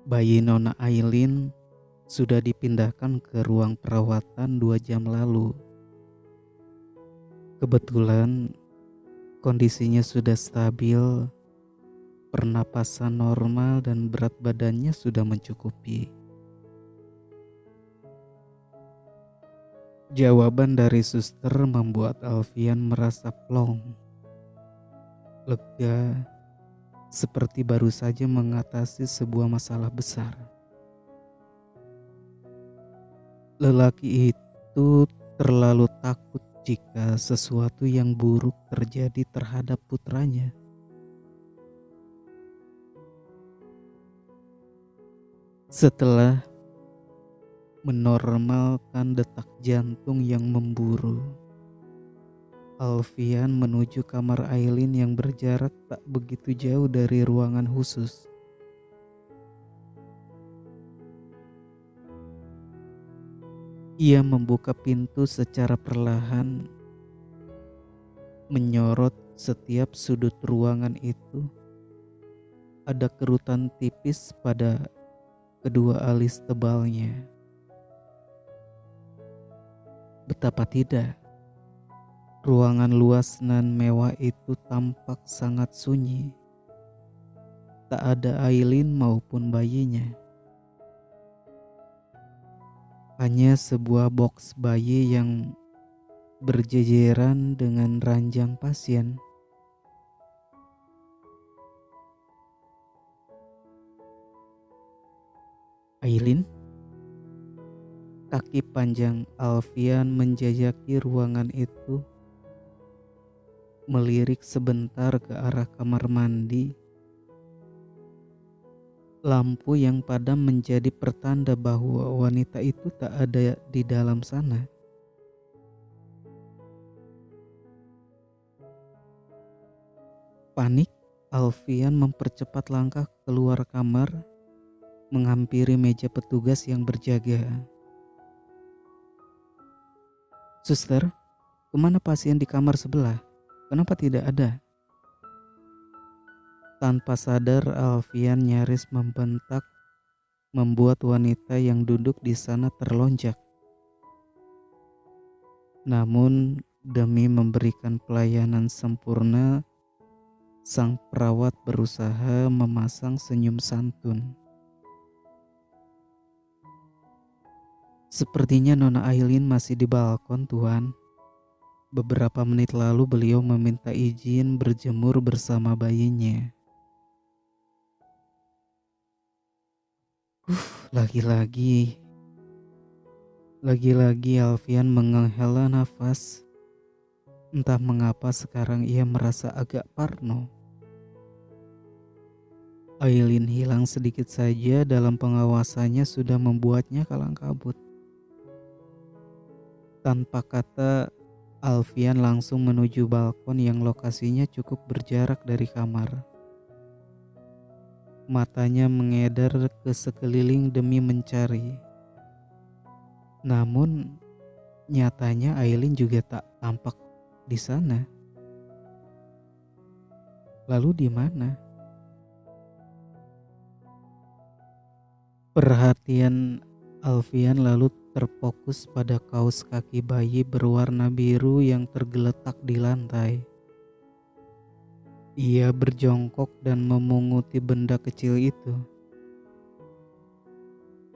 Bayi Nona Aileen sudah dipindahkan ke ruang perawatan 2 jam lalu. Kebetulan kondisinya sudah stabil, pernapasan normal dan berat badannya sudah mencukupi. Jawaban dari suster membuat Alfian merasa plong, lega, seperti baru saja mengatasi sebuah masalah besar. Lelaki itu terlalu takut jika sesuatu yang buruk terjadi terhadap putranya. Setelah menormalkan detak jantung yang memburu, Alfian menuju kamar Aileen yang berjarak tak begitu jauh dari ruangan khusus. Ia membuka pintu secara perlahan, menyorot setiap sudut ruangan itu. Ada kerutan tipis pada kedua alis tebalnya. Betapa tidak, ruangan luas nan mewah itu tampak sangat sunyi. Tak ada Aileen maupun bayinya. Hanya sebuah box bayi yang berjejeran dengan ranjang pasien. Aileen? Kaki panjang Alfian menjajaki ruangan itu, melirik sebentar ke arah kamar mandi. Lampu yang padam menjadi pertanda bahwa wanita itu tak ada di dalam sana. Panik, Alfian mempercepat langkah keluar kamar, menghampiri meja petugas yang berjaga. "Suster, kemana pasien di kamar sebelah? Kenapa tidak ada?" Tanpa sadar, Alfian nyaris membentak, membuat wanita yang duduk di sana terlonjak. Namun, demi memberikan pelayanan sempurna, sang perawat berusaha memasang senyum santun. "Sepertinya Nona Aileen masih di balkon, Tuan. Beberapa menit lalu beliau meminta izin berjemur bersama bayinya." Lagi-lagi Alfian menghela nafas. Entah mengapa sekarang ia merasa agak parno. Aileen hilang sedikit saja dalam pengawasannya sudah membuatnya kalang kabut. Tanpa kata, Alfian langsung menuju balkon yang lokasinya cukup berjarak dari kamar. Matanya mengedar ke sekeliling demi mencari. Namun, nyatanya Aileen juga tak tampak di sana. Lalu di mana? Perhatian Alfian lalu terfokus pada kaos kaki bayi berwarna biru yang tergeletak di lantai. Ia berjongkok dan memunguti benda kecil itu.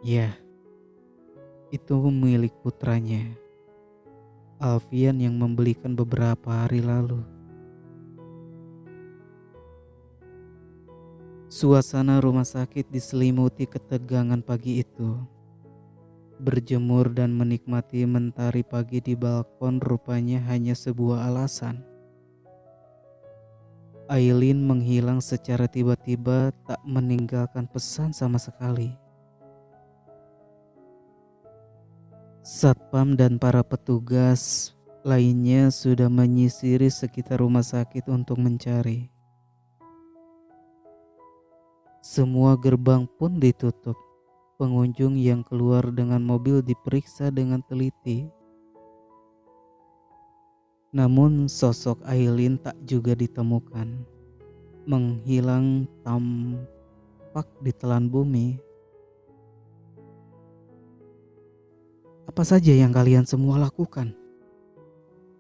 Ya, itu milik putranya, Alfian, yang membelikan beberapa hari lalu. Suasana rumah sakit diselimuti ketegangan pagi itu. Berjemur dan menikmati mentari pagi di balkon rupanya hanya sebuah alasan. Aileen menghilang secara tiba-tiba, tak meninggalkan pesan sama sekali. Satpam dan para petugas lainnya sudah menyisiri sekitar rumah sakit untuk mencari. Semua gerbang pun ditutup. Pengunjung yang keluar dengan mobil diperiksa dengan teliti. Namun sosok Aileen tak juga ditemukan. Menghilang tampak ditelan bumi. Apa saja yang kalian semua lakukan?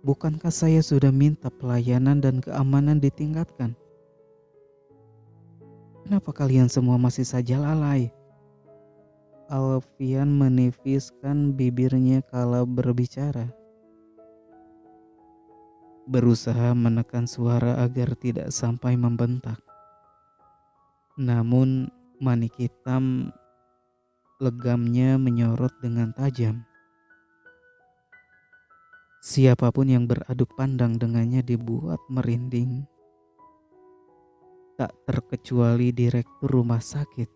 Bukankah saya sudah minta pelayanan dan keamanan ditingkatkan? Kenapa kalian semua masih saja lalai? Alfian menipiskan bibirnya kala berbicara, berusaha menekan suara agar tidak sampai membentak. Namun manik hitam legamnya menyorot dengan tajam. Siapapun yang beradu pandang dengannya dibuat merinding, tak terkecuali direktur rumah sakit.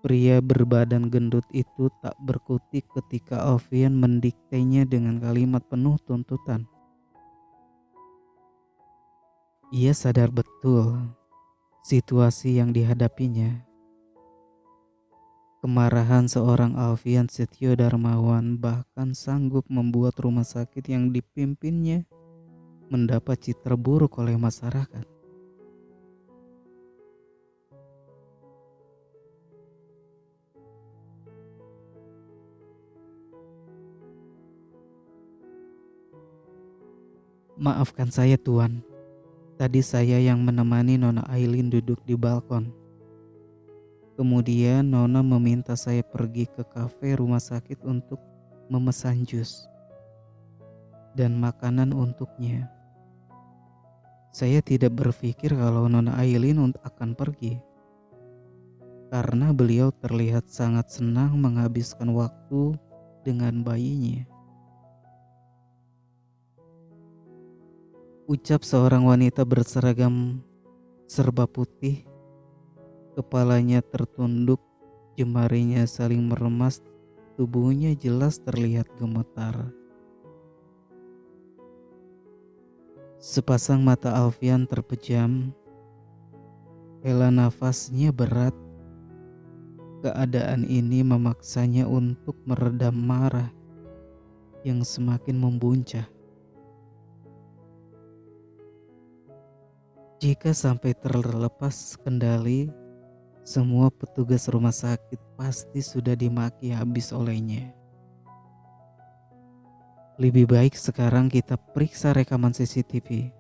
Pria berbadan gendut itu tak berkutik ketika Alfian mendiktenya dengan kalimat penuh tuntutan. Ia sadar betul situasi yang dihadapinya. Kemarahan seorang Alfian Setio Darmawan bahkan sanggup membuat rumah sakit yang dipimpinnya mendapat citra buruk oleh masyarakat. Maafkan saya Tuan, tadi saya yang menemani Nona Aileen duduk di balkon. Kemudian Nona meminta saya pergi ke kafe rumah sakit untuk memesan jus dan makanan untuknya. Saya tidak berpikir kalau Nona Aileen akan pergi, karena beliau terlihat sangat senang menghabiskan waktu dengan bayinya. Ucap seorang wanita berseragam serba putih, kepalanya tertunduk, jemarinya saling meremas, tubuhnya jelas terlihat gemetar. Sepasang mata Alfian terpejam, hela nafasnya berat. Keadaan ini memaksanya untuk meredam marah yang semakin membuncah. Jika sampai terlepas kendali, semua petugas rumah sakit pasti sudah dimaki habis olehnya. Lebih baik sekarang kita periksa rekaman CCTV.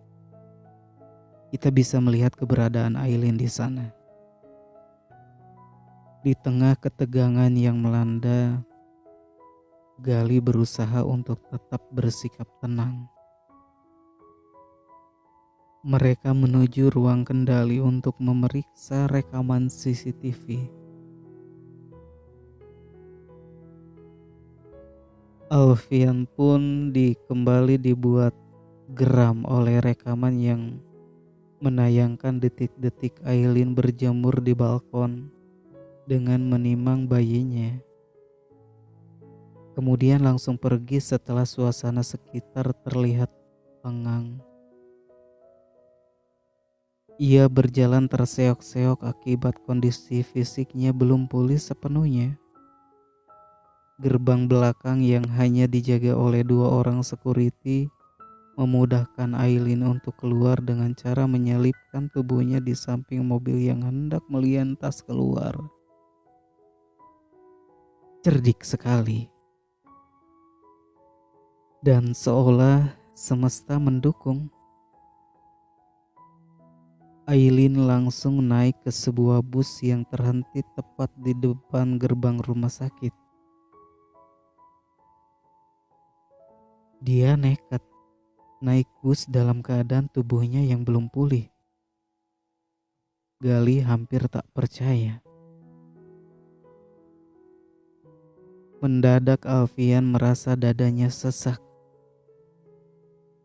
Kita bisa melihat keberadaan Aileen di sana. Di tengah ketegangan yang melanda, Gali berusaha untuk tetap bersikap tenang. Mereka menuju ruang kendali untuk memeriksa rekaman CCTV. Alfian pun kembali dibuat geram oleh rekaman yang menayangkan detik-detik Aileen berjemur di balkon dengan menimang bayinya. Kemudian langsung pergi setelah suasana sekitar terlihat lengang. Ia berjalan terseok-seok akibat kondisi fisiknya belum pulih sepenuhnya. Gerbang belakang yang hanya dijaga oleh 2 orang security memudahkan Aileen untuk keluar dengan cara menyelipkan tubuhnya di samping mobil yang hendak melintas keluar. Cerdik sekali. Dan seolah semesta mendukung, Aileen langsung naik ke sebuah bus yang terhenti tepat di depan gerbang rumah sakit. Dia nekat naik bus dalam keadaan tubuhnya yang belum pulih. Gali hampir tak percaya. Mendadak Alfian merasa dadanya sesak.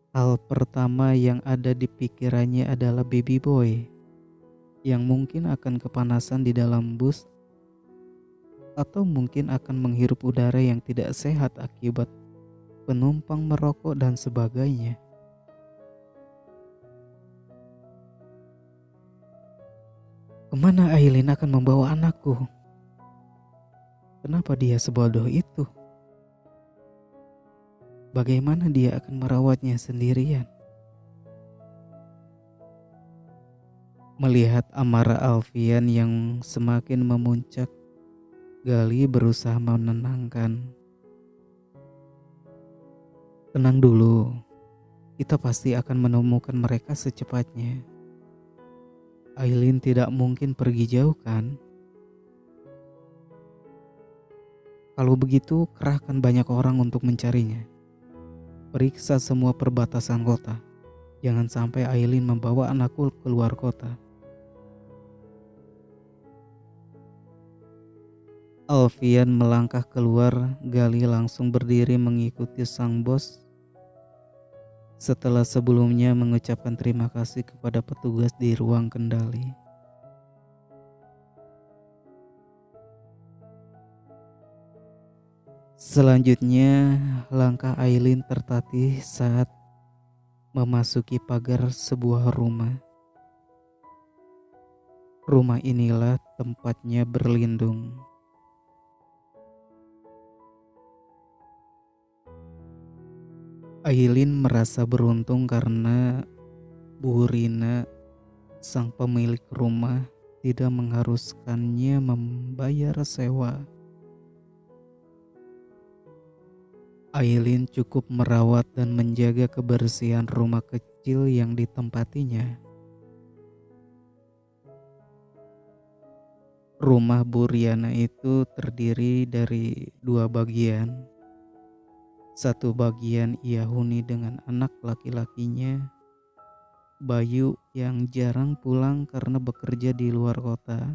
Hal pertama yang ada di pikirannya adalah baby boy yang mungkin akan kepanasan di dalam bus atau mungkin akan menghirup udara yang tidak sehat akibat penumpang merokok dan sebagainya. Kemana Aileen akan membawa anakku? Kenapa dia sebodoh itu? Bagaimana dia akan merawatnya sendirian? Melihat amarah Alfian yang semakin memuncak, Gali berusaha menenangkan. Tenang dulu, kita pasti akan menemukan mereka secepatnya. Aileen tidak mungkin pergi jauh kan? Kalau begitu, kerahkan banyak orang untuk mencarinya. Periksa semua perbatasan kota. Jangan sampai Aileen membawa anakku keluar kota. Alfian melangkah keluar, Gali langsung berdiri mengikuti sang bos. Setelah sebelumnya mengucapkan terima kasih kepada petugas di ruang kendali. Selanjutnya, langkah Aileen tertatih saat memasuki pagar sebuah rumah. Rumah inilah tempatnya berlindung. Aileen merasa beruntung karena Bu Rina, sang pemilik rumah, tidak mengharuskannya membayar sewa. Aileen cukup merawat dan menjaga kebersihan rumah kecil yang ditempatinya. Rumah Bu Riana itu terdiri dari dua bagian. Satu bagian ia huni dengan anak laki-lakinya, Bayu, yang jarang pulang karena bekerja di luar kota.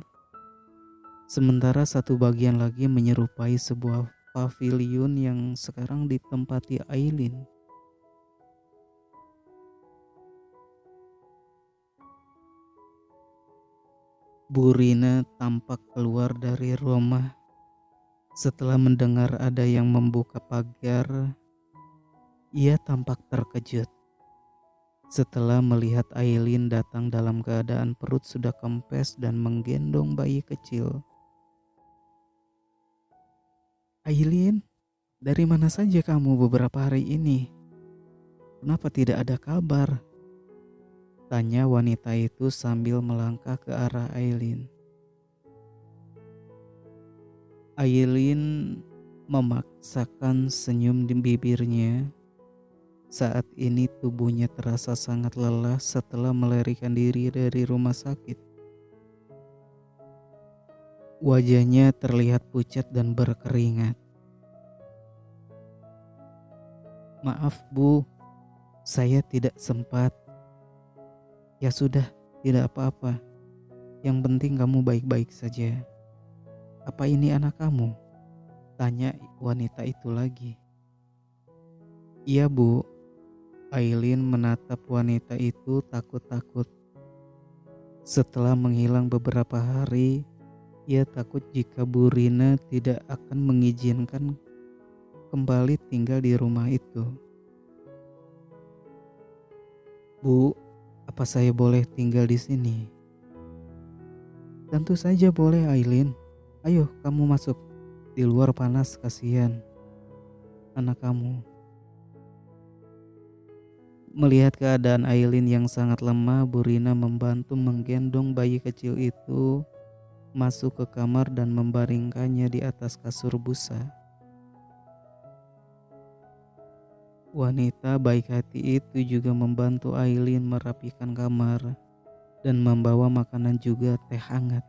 Sementara satu bagian lagi menyerupai sebuah pavilion yang sekarang ditempati Aileen. Bu Rina tampak keluar dari rumah setelah mendengar ada yang membuka pagar. Ia tampak terkejut setelah melihat Aileen datang dalam keadaan perut sudah kempes dan menggendong bayi kecil. "Aileen, dari mana saja kamu beberapa hari ini? Kenapa tidak ada kabar?" tanya wanita itu sambil melangkah ke arah Aileen. Aileen memaksakan senyum di bibirnya. Saat ini tubuhnya terasa sangat lelah setelah melarikan diri dari rumah sakit. Wajahnya terlihat pucat dan berkeringat. "Maaf Bu, saya tidak sempat." "Ya sudah, tidak apa-apa. Yang penting kamu baik-baik saja." "Apa ini anak kamu?" tanya wanita itu lagi. "Iya Bu." Aileen menatap wanita itu takut-takut. Setelah menghilang beberapa hari, ia takut jika Bu Rina tidak akan mengizinkan kembali tinggal di rumah itu. "Bu, apa saya boleh tinggal di sini?" "Tentu saja boleh Aileen. Ayo kamu masuk. Di luar panas, kasihan anak kamu." Melihat keadaan Aileen yang sangat lemah, Bu Rina membantu menggendong bayi kecil itu masuk ke kamar dan membaringkannya di atas kasur busa. Wanita baik hati itu juga membantu Aileen merapikan kamar dan membawa makanan juga teh hangat.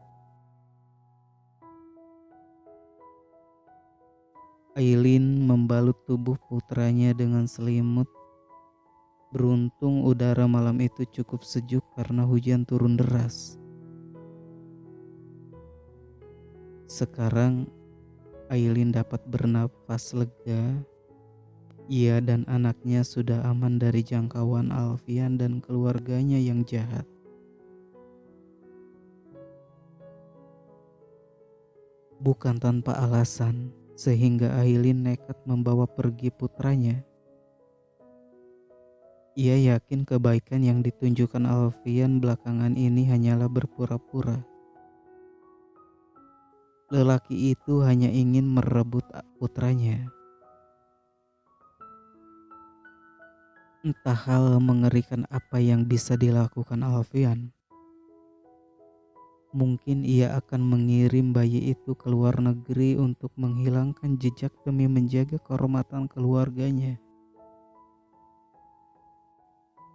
Aileen membalut tubuh putranya dengan selimut. Beruntung udara malam itu cukup sejuk karena hujan turun deras. Sekarang Aileen dapat bernafas lega. Ia dan anaknya sudah aman dari jangkauan Alfian dan keluarganya yang jahat. Bukan tanpa alasan, sehingga Aileen nekat membawa pergi putranya. Ia yakin kebaikan yang ditunjukkan Alfian belakangan ini hanyalah berpura-pura. Lelaki itu hanya ingin merebut putranya. Entah hal mengerikan apa yang bisa dilakukan Alfian. Mungkin ia akan mengirim bayi itu ke luar negeri untuk menghilangkan jejak demi menjaga kehormatan keluarganya,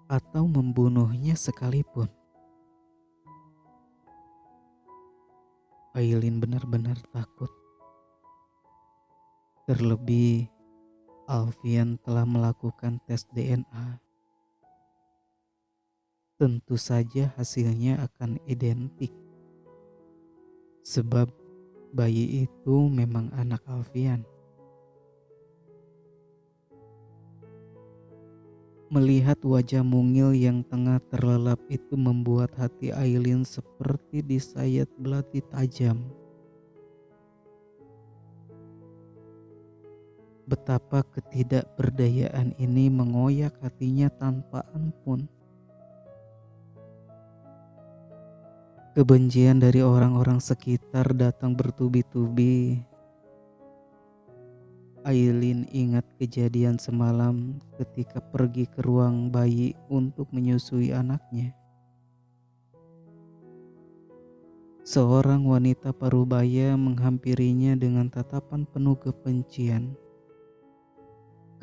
atau membunuhnya sekalipun. Aileen benar-benar takut. Terlebih, Alfian telah melakukan tes DNA. Tentu saja hasilnya akan identik, sebab bayi itu memang anak Alfian. Melihat wajah mungil yang tengah terlelap itu membuat hati Aileen seperti disayat belati tajam. Betapa ketidakberdayaan ini mengoyak hatinya tanpa ampun. Kebencian dari orang-orang sekitar datang bertubi-tubi. Aileen ingat kejadian semalam ketika pergi ke ruang bayi untuk menyusui anaknya. Seorang wanita parubaya menghampirinya dengan tatapan penuh kebencian.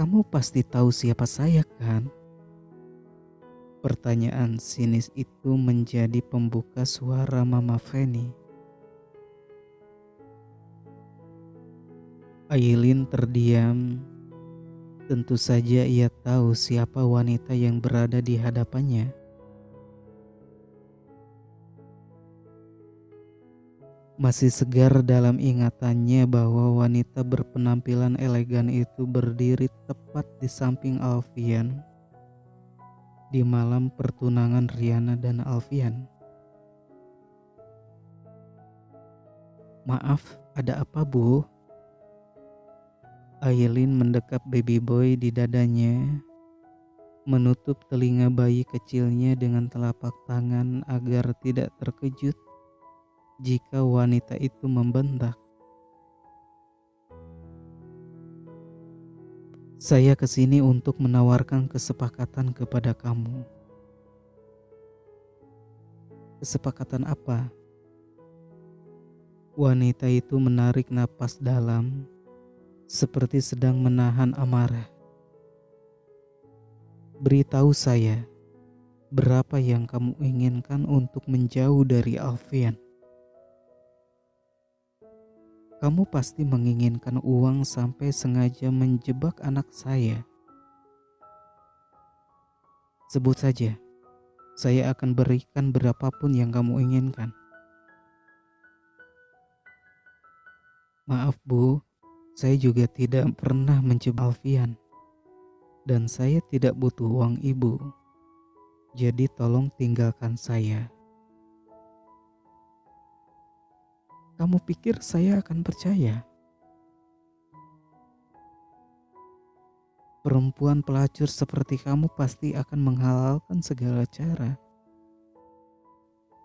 "Kamu pasti tahu siapa saya, kan?" Pertanyaan sinis itu menjadi pembuka suara Mama Feni. Aileen terdiam. Tentu saja ia tahu siapa wanita yang berada di hadapannya. Masih segar dalam ingatannya bahwa wanita berpenampilan elegan itu berdiri tepat di samping Alfian di malam pertunangan Riana dan Alfian. "Maaf, ada apa, Bu?" Aileen mendekap baby boy di dadanya, menutup telinga bayi kecilnya dengan telapak tangan agar tidak terkejut jika wanita itu membentak. "Saya kesini untuk menawarkan kesepakatan kepada kamu." "Kesepakatan apa?" Wanita itu menarik napas dalam, seperti sedang menahan amarah. "Beritahu saya, berapa yang kamu inginkan untuk menjauh dari Alfian?" "Kamu pasti menginginkan uang sampai sengaja menjebak anak saya. Sebut saja, saya akan berikan berapapun yang kamu inginkan." "Maaf, Bu, saya juga tidak pernah menjebak Alfian. Dan saya tidak butuh uang Ibu. Jadi tolong tinggalkan saya." "Kamu pikir saya akan percaya?" "Perempuan pelacur seperti kamu pasti akan menghalalkan segala cara.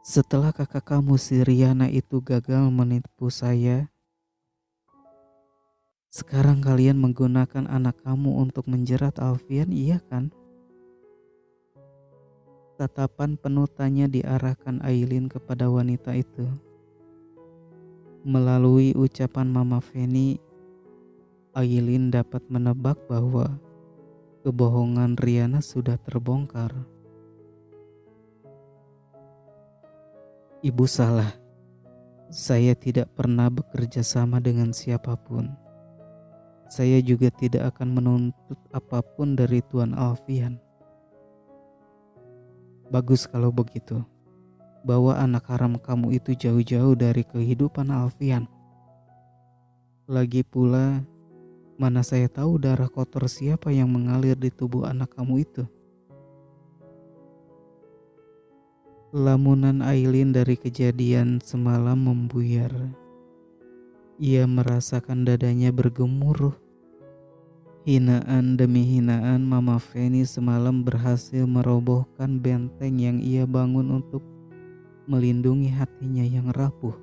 Setelah kakak kamu si Riana itu gagal menipu saya, sekarang kalian menggunakan anak kamu untuk menjerat Alfian, iya kan?" Tatapan penuh tanya diarahkan Aileen kepada wanita itu. Melalui ucapan Mama Feni, Aileen dapat menebak bahwa kebohongan Riana sudah terbongkar. "Ibu salah. Saya tidak pernah bekerja sama dengan siapapun. Saya juga tidak akan menuntut apapun dari Tuan Alfian." "Bagus kalau begitu. Bawa anak haram kamu itu jauh-jauh dari kehidupan Alfian. Lagi pula, mana saya tahu darah kotor siapa yang mengalir di tubuh anak kamu itu." Lamunan Aileen dari kejadian semalam membuyar. Ia merasakan dadanya bergemuruh. Hinaan demi hinaan Mama Feni semalam berhasil merobohkan benteng yang ia bangun untuk melindungi hatinya yang rapuh.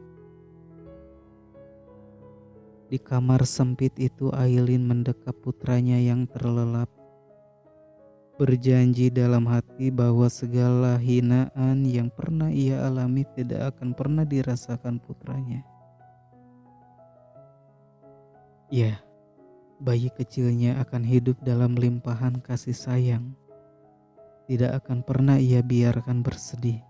Di kamar sempit itu Aileen mendekap putranya yang terlelap. berjanji dalam hati bahwa segala hinaan yang pernah ia alami tidak akan pernah dirasakan putranya. Ya, bayi kecilnya akan hidup dalam limpahan kasih sayang. Tidak akan pernah ia biarkan bersedih.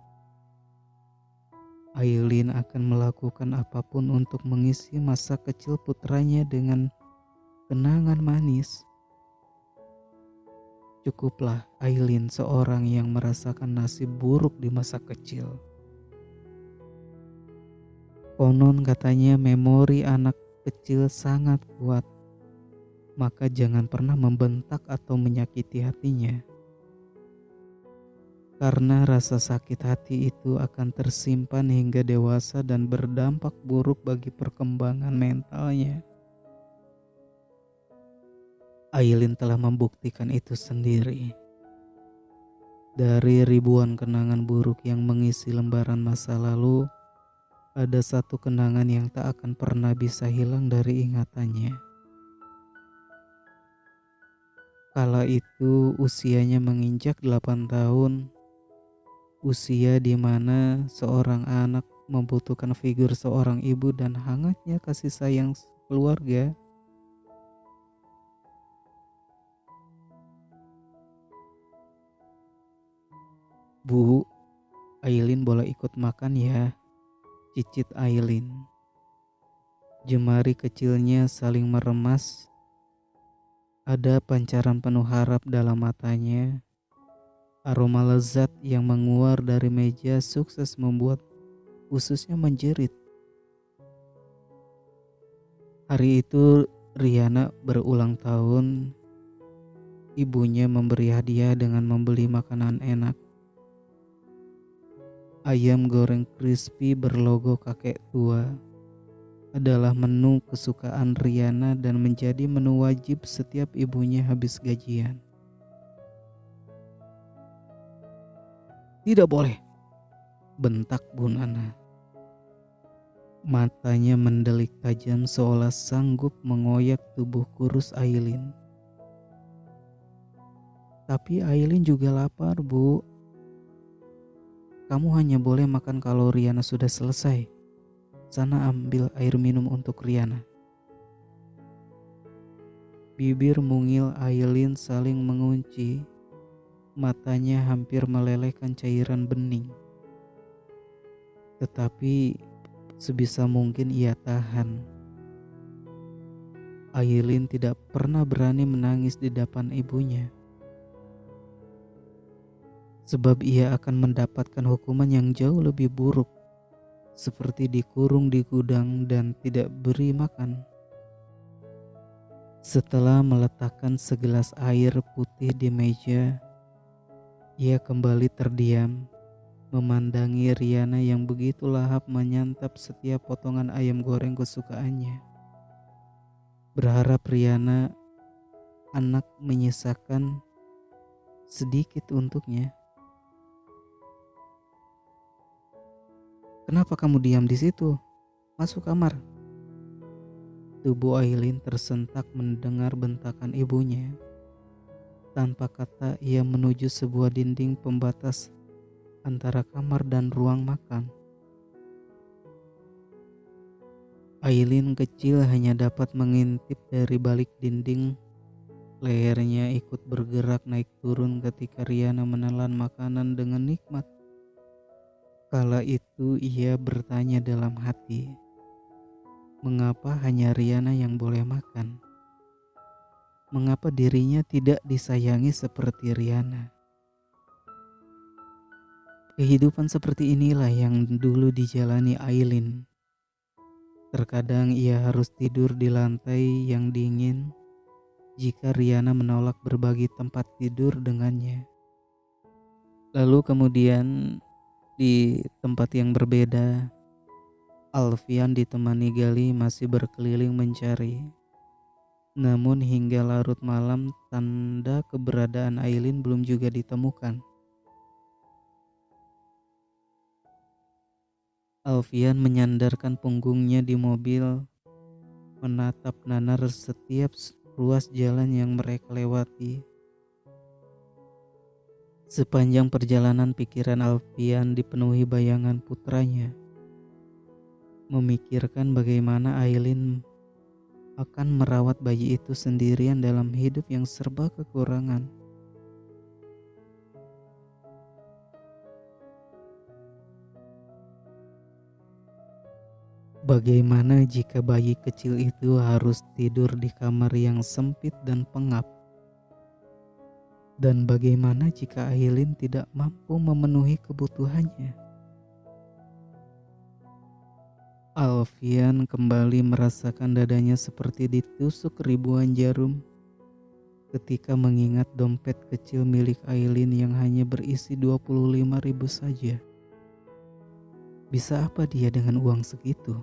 Aileen akan melakukan apapun untuk mengisi masa kecil putranya dengan kenangan manis. Cukuplah Aileen seorang yang merasakan nasib buruk di masa kecil. Konon katanya memori anak kecil sangat kuat, maka jangan pernah membentak atau menyakiti hatinya. Karena rasa sakit hati itu akan tersimpan hingga dewasa dan berdampak buruk bagi perkembangan mentalnya. Aileen telah membuktikan itu sendiri. Dari ribuan kenangan buruk yang mengisi lembaran masa lalu, ada satu kenangan yang tak akan pernah bisa hilang dari ingatannya. Kala itu usianya menginjak 8 tahun. Usia di mana seorang anak membutuhkan figur seorang ibu dan hangatnya kasih sayang keluarga. Bu, Aileen boleh ikut makan ya, cicit Aileen. Jemari kecilnya saling meremas. Ada pancaran penuh harap dalam matanya. Aroma lezat yang menguar dari meja sukses membuat ususnya menjerit. Hari itu Riana berulang tahun. Ibunya memberi hadiah dengan membeli makanan enak. Ayam goreng crispy berlogo kakek tua adalah menu kesukaan Riana dan menjadi menu wajib setiap ibunya habis gajian. Tidak boleh, bentak Bu Nana. Matanya mendelik tajam seolah sanggup mengoyak tubuh kurus Aileen. Tapi Aileen juga lapar, Bu. Kamu hanya boleh makan kalau Riana sudah selesai. Sana ambil air minum untuk Riana. Bibir mungil Aileen saling mengunci. Matanya hampir melelehkan cairan bening. Tetapi sebisa mungkin ia tahan. Aileen tidak pernah berani menangis di depan ibunya. Sebab ia akan mendapatkan hukuman yang jauh lebih buruk. Seperti dikurung di gudang dan tidak beri makan. Setelah meletakkan segelas air putih di meja, ia kembali terdiam, memandangi Riana yang begitu lahap menyantap setiap potongan ayam goreng kesukaannya. Berharap Riana anak menyisakan sedikit untuknya. Kenapa kamu diam di situ? Masuk kamar. Tubuh Aileen tersentak mendengar bentakan ibunya. Tanpa kata ia menuju sebuah dinding pembatas antara kamar dan ruang makan. Aileen kecil hanya dapat mengintip dari balik dinding. Lehernya ikut bergerak naik turun ketika Riana menelan makanan dengan nikmat. Kala itu ia bertanya dalam hati, mengapa hanya Riana yang boleh makan? Mengapa dirinya tidak disayangi seperti Riana? Kehidupan seperti inilah yang dulu dijalani Aileen. Terkadang ia harus tidur di lantai yang dingin jika Riana menolak berbagi tempat tidur dengannya. Lalu kemudian di tempat yang berbeda, Alfian ditemani Gali masih berkeliling mencari. Namun hingga larut malam tanda keberadaan Aileen belum juga ditemukan. Alfian menyandarkan punggungnya di mobil, menatap nanar setiap ruas jalan yang mereka lewati. Sepanjang perjalanan pikiran Alfian dipenuhi bayangan putranya, memikirkan bagaimana Aileen akan merawat bayi itu sendirian dalam hidup yang serba kekurangan. Bagaimana jika bayi kecil itu harus tidur di kamar yang sempit dan pengap? Dan bagaimana jika Aileen tidak mampu memenuhi kebutuhannya? Alfian kembali merasakan dadanya seperti ditusuk ribuan jarum ketika mengingat dompet kecil milik Aileen yang hanya berisi 25.000 saja. Bisa apa dia dengan uang segitu?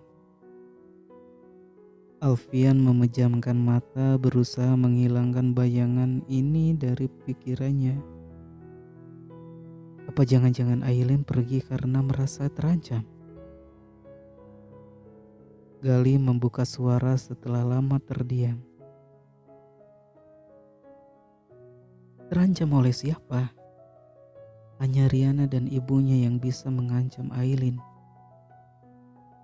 Alfian memejamkan mata, berusaha menghilangkan bayangan ini dari pikirannya. Apa jangan-jangan Aileen pergi karena merasa terancam? Gali membuka suara setelah lama terdiam. Terancam oleh siapa? Hanya Riana dan ibunya yang bisa mengancam Aileen.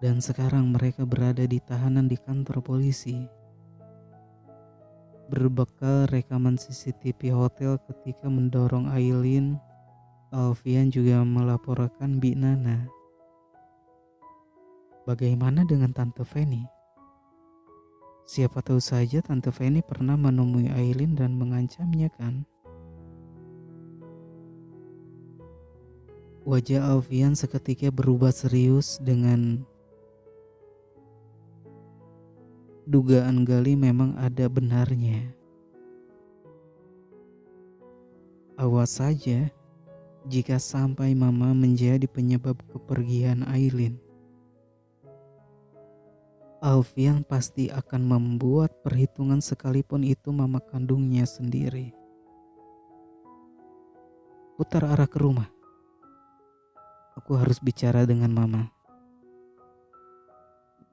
Dan sekarang mereka berada di tahanan di kantor polisi. Berbekal rekaman CCTV hotel ketika mendorong Aileen, Alfian juga melaporkan Bi Nana. Bagaimana dengan Tante Feni? Siapa tahu saja Tante Feni pernah menemui Aileen dan mengancamnya kan? Wajah Alfian seketika berubah serius dengan dugaan Gali memang ada benarnya. Awas saja jika sampai Mama menjadi penyebab kepergian Aileen. Alfian pasti akan membuat perhitungan sekalipun itu mama kandungnya sendiri. Putar arah ke rumah. Aku harus bicara dengan Mama.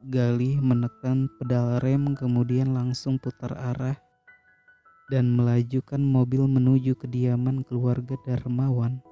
Gali menekan pedal rem kemudian langsung putar arah dan melajukan mobil menuju kediaman keluarga Darmawan.